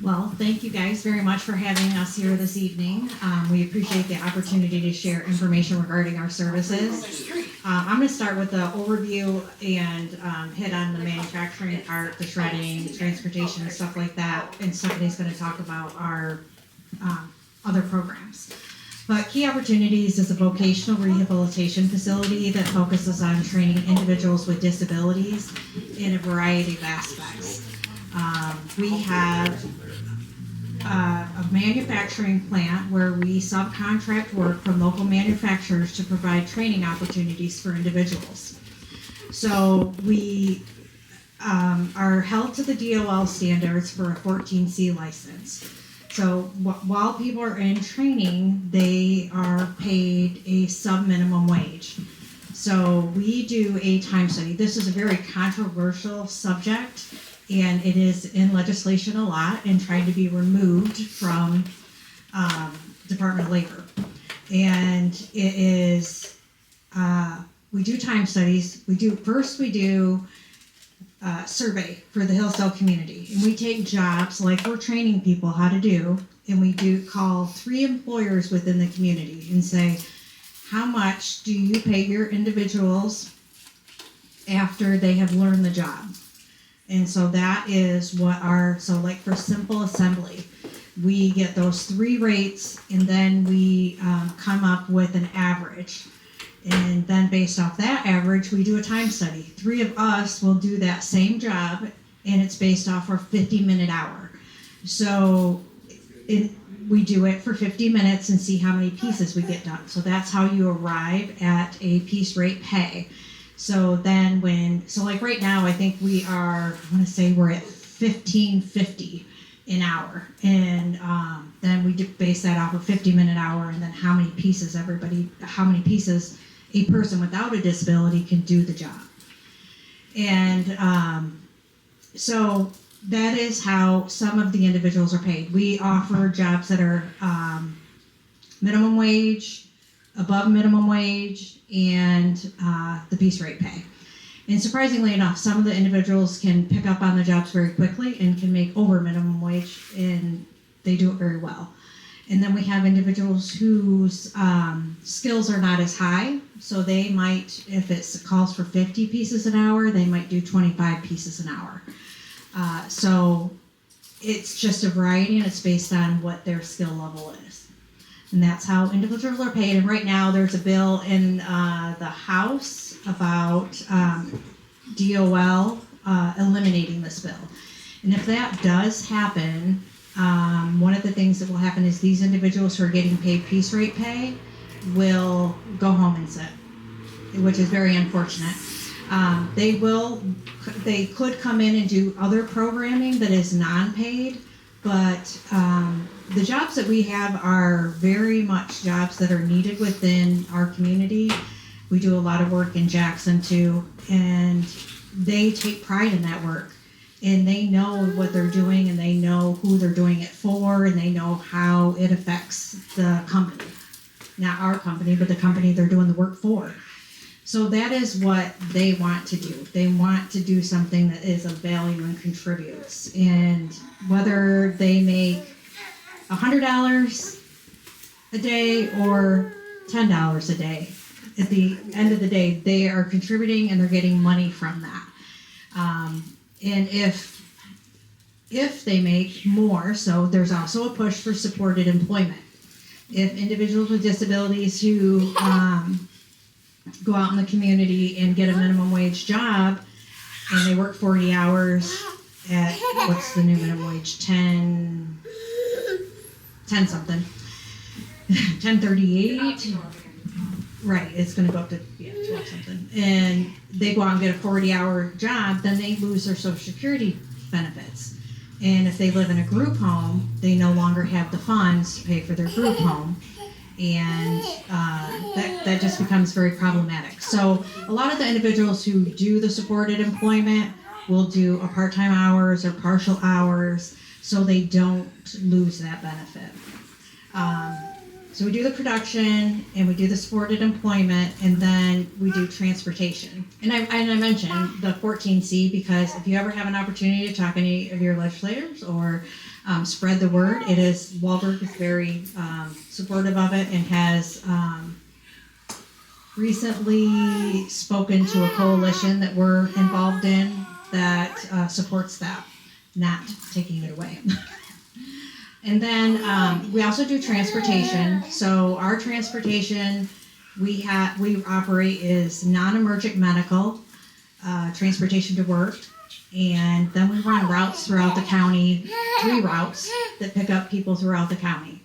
Well, thank you guys very much for having us here this evening. We appreciate the opportunity to share information regarding our services. I'm going to start with the overview and hit on the manufacturing part, the shredding, transportation, and stuff like that. And Stephanie's going to talk about our other programs. But Key Opportunities is a vocational rehabilitation facility that focuses on training individuals with disabilities in a variety of aspects. We have a manufacturing plant where we subcontract work from local manufacturers to provide training opportunities for individuals. So we are held to the DOL standards for a 14C license. So while people are in training, they are paid a sub-minimum wage. So we do a time study. This is a very controversial subject, and it is in legislation a lot and trying to be removed from Department of Labor. And it is, we do time studies. We do survey for the Hillsdale community, and we take jobs like we're training people how to do, and we do call 3 employers within the community and say, how much do you pay your individuals after they have learned the job? And so that is what so like for simple assembly, we get those 3 rates, and then we come up with an average. And then based off that average, we do a time study. 3 of us will do that same job, and it's based off our 50-minute hour. So we do it for 50 minutes and see how many pieces we get done. So that's how you arrive at a piece rate pay. So then like right now, I think we are, I want to say we're at $15.50 an hour. And then we base that off a 50-minute hour, and then how many pieces a person without a disability can do the job. And so that is how some of the individuals are paid. We offer jobs that are minimum wage, above minimum wage, and the piece rate pay. And surprisingly enough, some of the individuals can pick up on the jobs very quickly and can make over minimum wage, and they do it very well. And then we have individuals whose skills are not as high, so they might, if it calls for 50 pieces an hour, they might do 25 pieces an hour. So it's just a variety, and it's based on what their skill level is. And that's how individuals are paid. And right now there's a bill in the House about DOL eliminating this bill. And if that does happen, one of the things that will happen is these individuals who are getting paid piece rate pay will go home and sit, which is very unfortunate. They could come in and do other programming that is non-paid, but the jobs that we have are very much jobs that are needed within our community. We do a lot of work in Jackson too, and they take pride in that work. And they know what they're doing, and they know who they're doing it for, and they know how it affects the company. Not our company, but the company they're doing the work for. So that is what they want to do. They want to do something that is of value and contributes. And whether they make $100 a day or $10 a day, at the end of the day, they are contributing and they're getting money from that. And if they make more, so there's also a push for supported employment. If individuals with disabilities who go out in the community and get a minimum wage job, and they work 40 hours at, what's the new minimum wage, 10 something, 10.38. Right, it's going to go up to 12 something. And they go out and get a 40-hour job, then they lose their Social Security benefits. And if they live in a group home, they no longer have the funds to pay for their group home. And that just becomes very problematic. So a lot of the individuals who do the supported employment will do a part-time hours or partial hours, so they don't lose that benefit. So we do the production, and we do the supported employment, and then we do transportation. And I mentioned the 14C because if you ever have an opportunity to talk to any of your legislators or spread the word. Wahlberg is very supportive of it and has recently spoken to a coalition that we're involved in that supports that, not taking it away. And then we also do transportation. So our transportation we operate is non-emergent medical, transportation to work, and then we run routes throughout the county, 3 routes that pick up people throughout the county,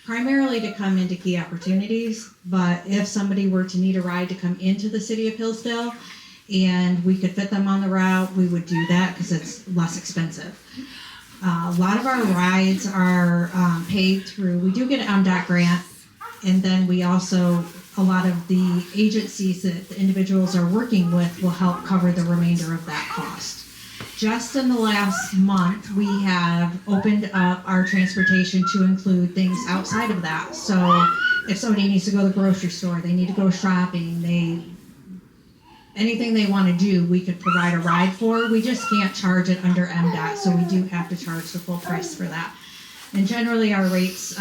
primarily to come into Key Opportunities, but if somebody were to need a ride to come into the city of Hillsdale and we could fit them on the route, we would do that because it's less expensive. A lot of our rides are paid through, we do get an MDOT grant, and then we also, a lot of the agencies that the individuals are working with will help cover the remainder of that cost. Just in the last month, we have opened up our transportation to include things outside of that. So if somebody needs to go to the grocery store, they need to go shopping, anything they want to do, we could provide a ride for. We just can't charge it under MDOT, so we do have to charge the full price for that. And generally our rates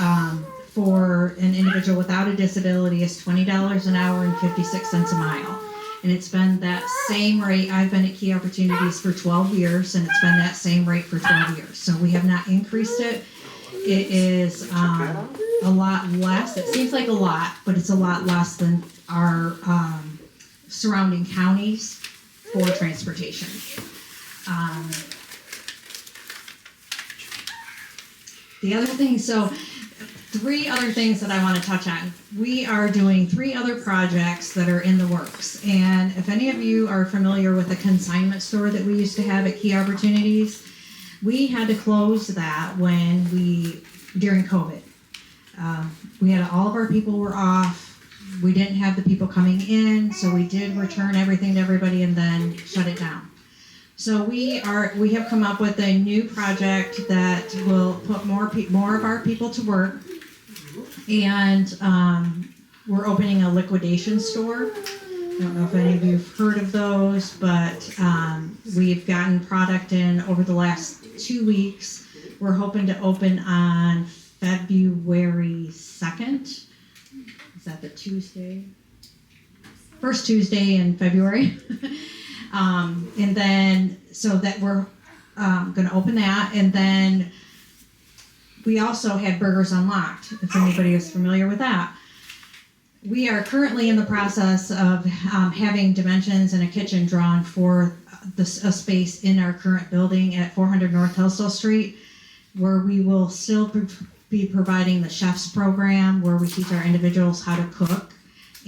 for an individual without a disability is $20 an hour and 56 cents a mile. And it's been that same rate. I've been at Key Opportunities for 12 years, and it's been that same rate for 12 years. So we have not increased it. It is a lot less. It seems like a lot, but it's a lot less than our surrounding counties for transportation. The other thing, 3 other things that I want to touch on. We are doing 3 other projects that are in the works. And if any of you are familiar with the consignment store that we used to have at Key Opportunities, we had to close that during COVID. All of our people were off. We didn't have the people coming in, so we did return everything to everybody and then shut it down. So we have come up with a new project that will put more of our people to work, and we're opening a liquidation store. I don't know if any of you have heard of those, but we've gotten product in over the last 2 weeks. We're hoping to open on February 2nd. Is that the Tuesday? First Tuesday in February. And then, so that we're going to open that. And then we also had Burgers Unlocked, if anybody is familiar with that. We are currently in the process of having dimensions and a kitchen drawn for a space in our current building at 400 North Hillsdale Street, where we will still be providing the chef's program, where we teach our individuals how to cook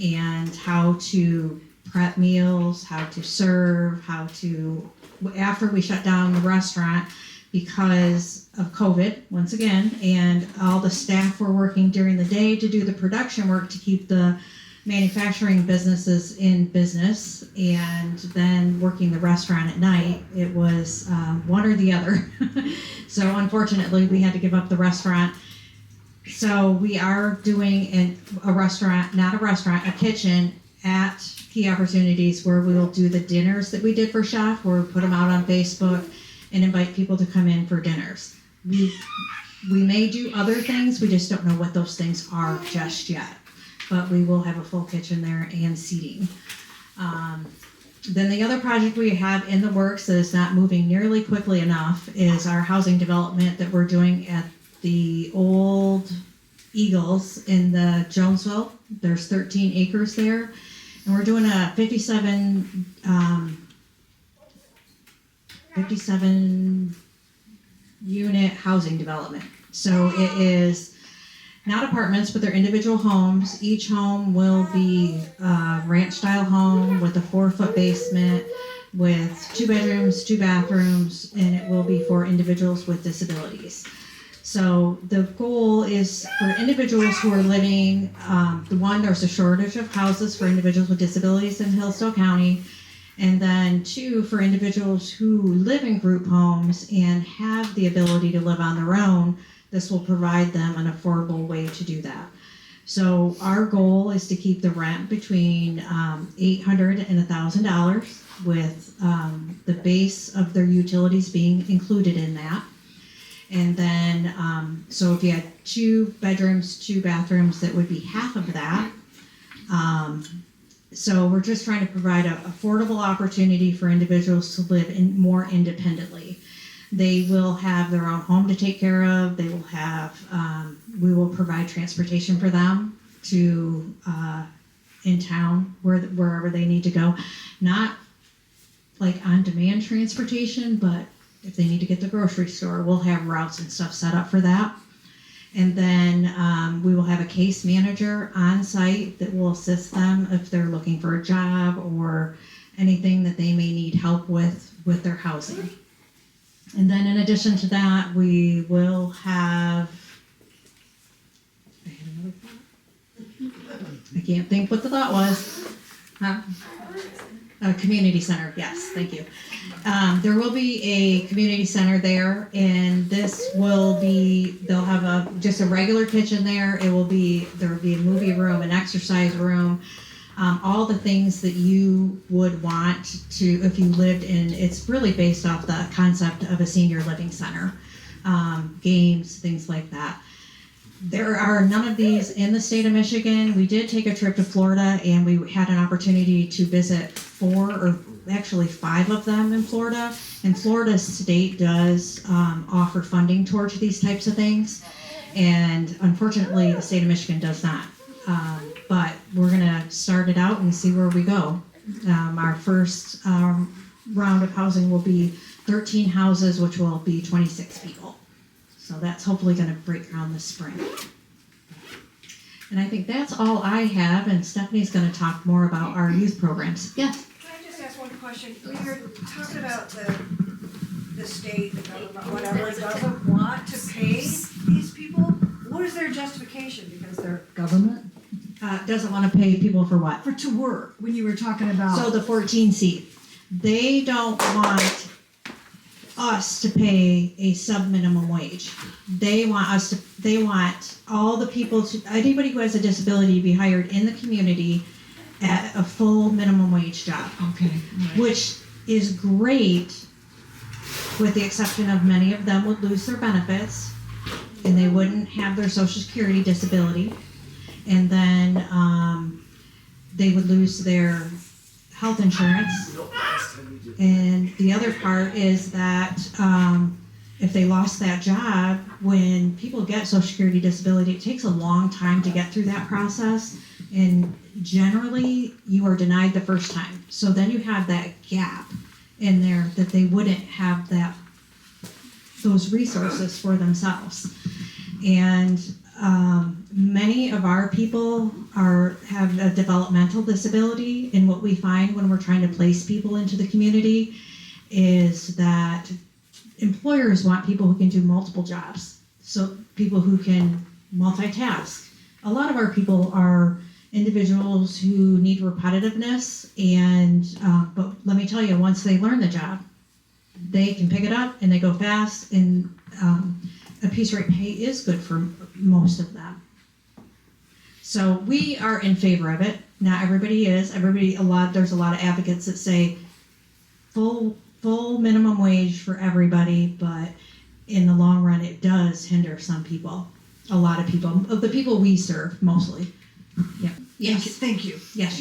and how to prep meals, how to serve, after we shut down the restaurant because of COVID, once again, and all the staff were working during the day to do the production work to keep the manufacturing businesses in business, and then working the restaurant at night. It was one or the other. So unfortunately, we had to give up the restaurant. So we are doing a kitchen at Key Opportunities where we will do the dinners that we did for Chef, where we put them out on Facebook and invite people to come in for dinners. We may do other things, we just don't know what those things are just yet. But we will have a full kitchen there and seating. Then the other project we have in the works that is not moving nearly quickly enough is our housing development that we're doing at the old Eagles in the Jonesville. There's 13 acres there. And we're doing a 57 unit housing development. So it is not apartments, but they're individual homes. Each home will be a ranch style home with a 4-foot basement with 2 bedrooms, 2 bathrooms, and it will be for individuals with disabilities. So the goal is for individuals who are living, there's a shortage of houses for individuals with disabilities in Hillsdale County, and then 2, for individuals who live in group homes and have the ability to live on their own. This will provide them an affordable way to do that. So our goal is to keep the rent between $800 and $1,000, with the base of their utilities being included in that. And then, so if you had 2 bedrooms, 2 bathrooms, that would be half of that. So we're just trying to provide an affordable opportunity for individuals to live more independently. They will have their own home to take care of. They will have, we will provide transportation for them to in town wherever they need to go. Not like on-demand transportation, but if they need to get to the grocery store, we'll have routes and stuff set up for that. And then we will have a case manager on site that will assist them if they're looking for a job or anything that they may need help with their housing. And then in addition to that, we will have, I had another thought. I can't think what the thought was. A community center, yes, thank you. There will be a community center there, and this will be, they'll have just a regular kitchen there. There will be a movie room, an exercise room, all the things that you would want to, if you lived in, it's really based off the concept of a senior living center. Games, things like that. There are none of these in the state of Michigan. We did take a trip to Florida, and we had an opportunity to visit 4 or actually 5 of them in Florida. And Florida state does offer funding towards these types of things. And unfortunately, the state of Michigan does not. But we're going to start it out and see where we go. Our first round of housing will be 13 houses, which will be 26 people. So that's hopefully going to break ground this spring. And I think that's all I have, and Stephanie's going to talk more about our youth programs. Yes? Can I just ask one question? When you're talking about the state, the government, whatever, doesn't want to pay these people, what is their justification? Because they're Government? Doesn't want to pay people for what? For to work, when you were talking about. So the 14 seat. They don't want us to pay a sub-minimum wage. They want all the people anybody who has a disability to be hired in the community at a full minimum wage job. Okay. Right. Which is great, with the exception of many of them would lose their benefits, and they wouldn't have their Social Security disability, and then they would lose their health insurance. And the other part is that if they lost that job, when people get Social Security disability, it takes a long time to get through that process. And generally, you are denied the first time. So then you have that gap in there that they wouldn't have those resources for themselves. And many of our people have a developmental disability, and what we find when we're trying to place people into the community is that employers want people who can do multiple jobs, so people who can multitask. A lot of our people are individuals who need repetitiveness, and but let me tell you, once they learn the job, they can pick it up and they go fast, and a piece rate pay is good for most of them. So we are in favor of it. Not everybody is. There's a lot of advocates that say full minimum wage for everybody, but in the long run, it does hinder some people. A lot of people, of the people we serve, mostly. Yeah. Yes. Thank you. Yes.